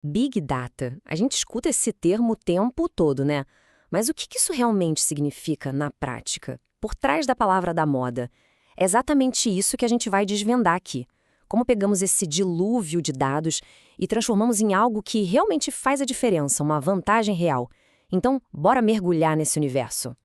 Big Data. A gente escuta esse termo o tempo todo, né? Mas o que isso realmente significa na prática? Por trás da palavra da moda. É exatamente isso que a gente vai desvendar aqui. Como pegamos esse dilúvio de dados e transformamos em algo que realmente faz a diferença, uma vantagem real. Então, bora mergulhar nesse universo.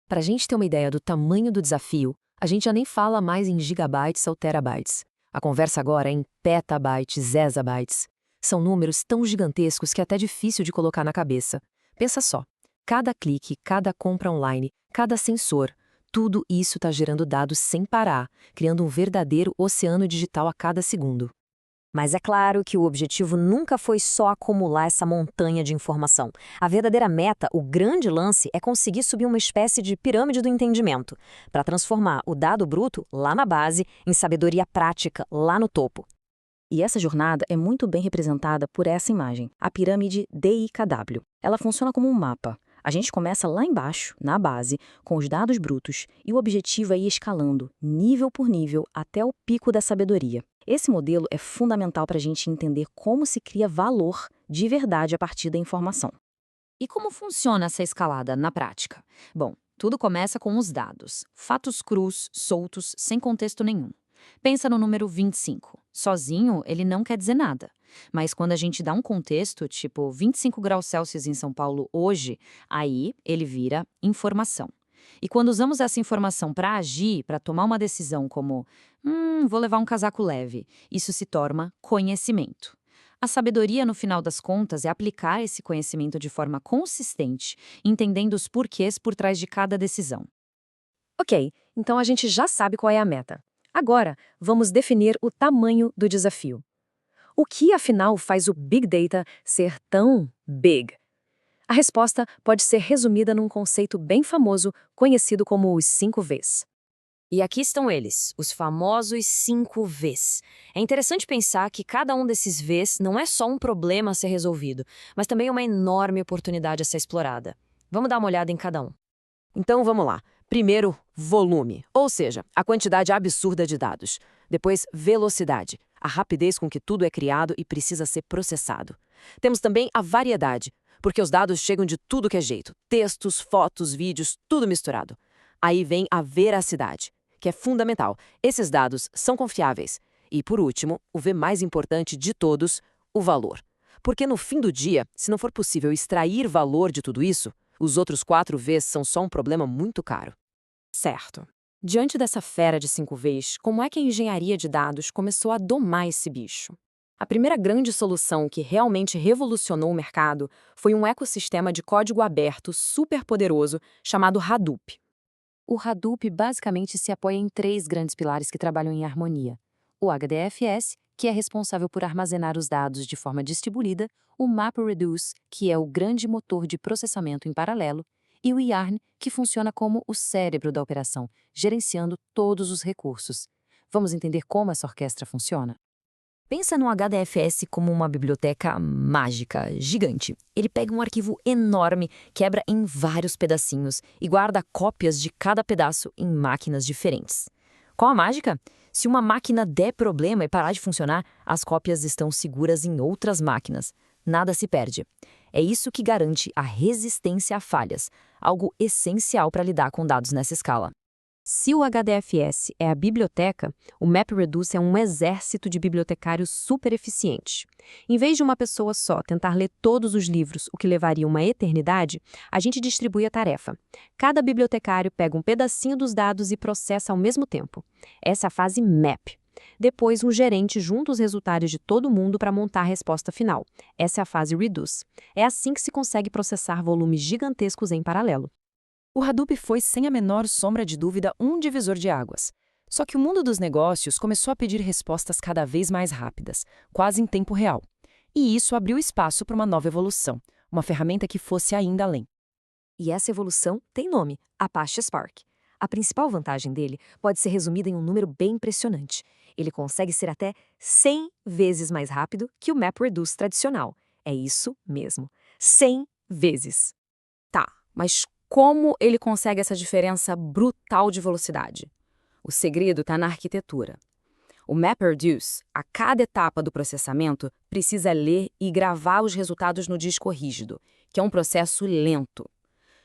Para a gente ter uma ideia do tamanho do desafio, a gente já nem fala mais em gigabytes ou terabytes. A conversa agora é em petabytes, exabytes. São números tão gigantescos que é até difícil de colocar na cabeça. Pensa só, cada clique, cada compra online, cada sensor, tudo isso está gerando dados sem parar, criando um verdadeiro oceano digital a cada segundo. Mas é claro que o objetivo nunca foi só acumular essa montanha de informação. A verdadeira meta, o grande lance, é conseguir subir uma espécie de pirâmide do entendimento, para transformar o dado bruto, lá na base, em sabedoria prática, lá no topo. E essa jornada é muito bem representada por essa imagem, a pirâmide DIKW. Ela funciona como um mapa. A gente começa lá embaixo, na base, com os dados brutos, e o objetivo é ir escalando, nível por nível, até o pico da sabedoria. Esse modelo é fundamental para a gente entender como se cria valor de verdade a partir da informação. E como funciona essa escalada na prática? Bom, tudo começa com os dados, fatos crus, soltos, sem contexto nenhum. Pensa no número 25. Sozinho, ele não quer dizer nada. Mas quando a gente dá um contexto, tipo 25 graus Celsius em São Paulo hoje, aí ele vira informação. E quando usamos essa informação para agir, para tomar uma decisão como, vou levar um casaco leve, isso se torna conhecimento. A sabedoria, no final das contas, é aplicar esse conhecimento de forma consistente, entendendo os porquês por trás de cada decisão. Ok, então a gente já sabe qual é a meta. Agora, vamos definir o tamanho do desafio. O que, afinal, faz o Big Data ser tão big? A resposta pode ser resumida num conceito bem famoso, conhecido como os 5 Vs. E aqui estão eles, os famosos 5 Vs. É interessante pensar que cada um desses Vs não é só um problema a ser resolvido, mas também uma enorme oportunidade a ser explorada. Vamos dar uma olhada em cada um. Então vamos lá. Primeiro, volume, ou seja, a quantidade absurda de dados. Depois, velocidade, a rapidez com que tudo é criado e precisa ser processado. Temos também a variedade, porque os dados chegam de tudo que é jeito, textos, fotos, vídeos, tudo misturado. Aí vem a veracidade, que é fundamental. Esses dados são confiáveis. E, por último, o V mais importante de todos, o valor. Porque no fim do dia, se não for possível extrair valor de tudo isso, os outros 4 Vs são só um problema muito caro. Certo. Diante dessa fera de 5 Vs, como é que a engenharia de dados começou a domar esse bicho? A primeira grande solução que realmente revolucionou o mercado foi um ecossistema de código aberto superpoderoso chamado Hadoop. O Hadoop basicamente se apoia em 3 grandes pilares que trabalham em harmonia. O HDFS, que é responsável por armazenar os dados de forma distribuída, o MapReduce, que é o grande motor de processamento em paralelo, e o Yarn, que funciona como o cérebro da operação, gerenciando todos os recursos. Vamos entender como essa orquestra funciona? Pensa no HDFS como uma biblioteca mágica, gigante. Ele pega um arquivo enorme, quebra em vários pedacinhos e guarda cópias de cada pedaço em máquinas diferentes. Qual a mágica? Se uma máquina der problema e parar de funcionar, as cópias estão seguras em outras máquinas. Nada se perde. É isso que garante a resistência a falhas, algo essencial para lidar com dados nessa escala. Se o HDFS é a biblioteca, o MapReduce é um exército de bibliotecários super eficientes. Em vez de uma pessoa só tentar ler todos os livros, o que levaria uma eternidade, a gente distribui a tarefa. Cada bibliotecário pega um pedacinho dos dados e processa ao mesmo tempo. Essa é a fase Map. Depois, um gerente junta os resultados de todo mundo para montar a resposta final. Essa é a fase Reduce. É assim que se consegue processar volumes gigantescos em paralelo. O Hadoop foi, sem a menor sombra de dúvida, um divisor de águas. Só que o mundo dos negócios começou a pedir respostas cada vez mais rápidas, quase em tempo real. E isso abriu espaço para uma nova evolução, uma ferramenta que fosse ainda além. E essa evolução tem nome, Apache Spark. A principal vantagem dele pode ser resumida em um número bem impressionante. Ele consegue ser até 100 vezes mais rápido que o MapReduce tradicional. É isso mesmo, 100 vezes. Tá, mas como ele consegue essa diferença brutal de velocidade? O segredo está na arquitetura. O MapReduce, a cada etapa do processamento, precisa ler e gravar os resultados no disco rígido, que é um processo lento.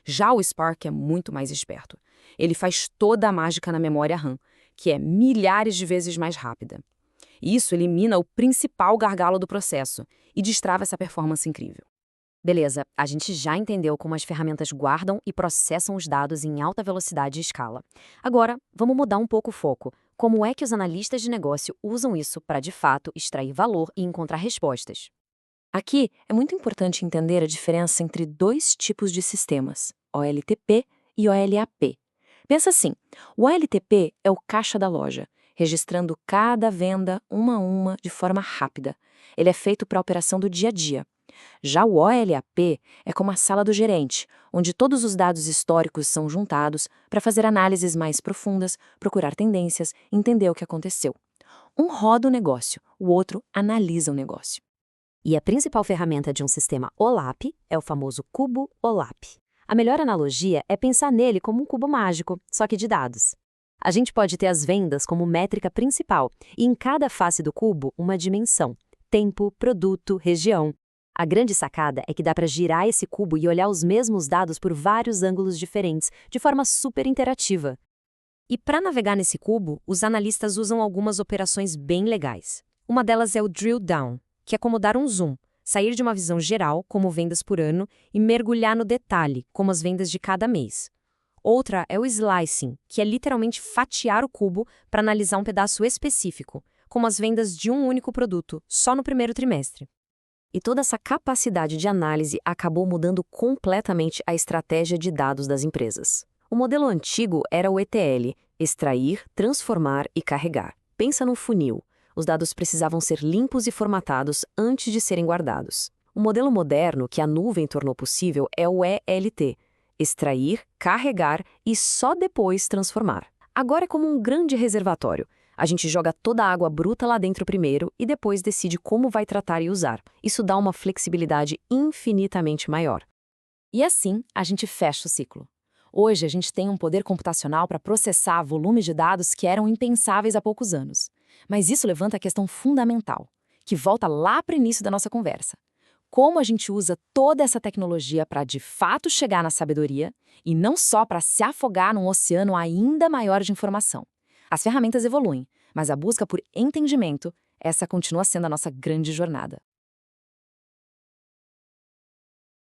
Já o Spark é muito mais esperto. Ele faz toda a mágica na memória RAM, que é milhares de vezes mais rápida. Isso elimina o principal gargalo do processo e destrava essa performance incrível. Beleza, a gente já entendeu como as ferramentas guardam e processam os dados em alta velocidade e escala. Agora, vamos mudar um pouco o foco. Como é que os analistas de negócio usam isso para, de fato, extrair valor e encontrar respostas? Aqui é muito importante entender a diferença entre dois tipos de sistemas, OLTP e OLAP. Pensa assim, o OLTP é o caixa da loja, registrando cada venda uma a uma de forma rápida. Ele é feito para a operação do dia a dia. Já o OLAP é como a sala do gerente, onde todos os dados históricos são juntados para fazer análises mais profundas, procurar tendências, entender o que aconteceu. Um roda o negócio, o outro analisa o negócio. E a principal ferramenta de um sistema OLAP é o famoso cubo OLAP. A melhor analogia é pensar nele como um cubo mágico, só que de dados. A gente pode ter as vendas como métrica principal e em cada face do cubo uma dimensão: tempo, produto, região. A grande sacada é que dá para girar esse cubo e olhar os mesmos dados por vários ângulos diferentes, de forma super interativa. E para navegar nesse cubo, os analistas usam algumas operações bem legais. Uma delas é o drill down, que é como dar um zoom, sair de uma visão geral, como vendas por ano, e mergulhar no detalhe, como as vendas de cada mês. Outra é o slicing, que é literalmente fatiar o cubo para analisar um pedaço específico, como as vendas de um único produto, só no primeiro trimestre. E toda essa capacidade de análise acabou mudando completamente a estratégia de dados das empresas. O modelo antigo era o ETL, extrair, transformar e carregar. Pensa num funil. Os dados precisavam ser limpos e formatados antes de serem guardados. O modelo moderno que a nuvem tornou possível é o ELT, extrair, carregar e só depois transformar. Agora é como um grande reservatório. A gente joga toda a água bruta lá dentro primeiro e depois decide como vai tratar e usar. Isso dá uma flexibilidade infinitamente maior. E assim, a gente fecha o ciclo. Hoje, a gente tem um poder computacional para processar volumes de dados que eram impensáveis há poucos anos. Mas isso levanta a questão fundamental, que volta lá para o início da nossa conversa. Como a gente usa toda essa tecnologia para, de fato, chegar na sabedoria e não só para se afogar num oceano ainda maior de informação. As ferramentas evoluem, mas a busca por entendimento, essa continua sendo a nossa grande jornada.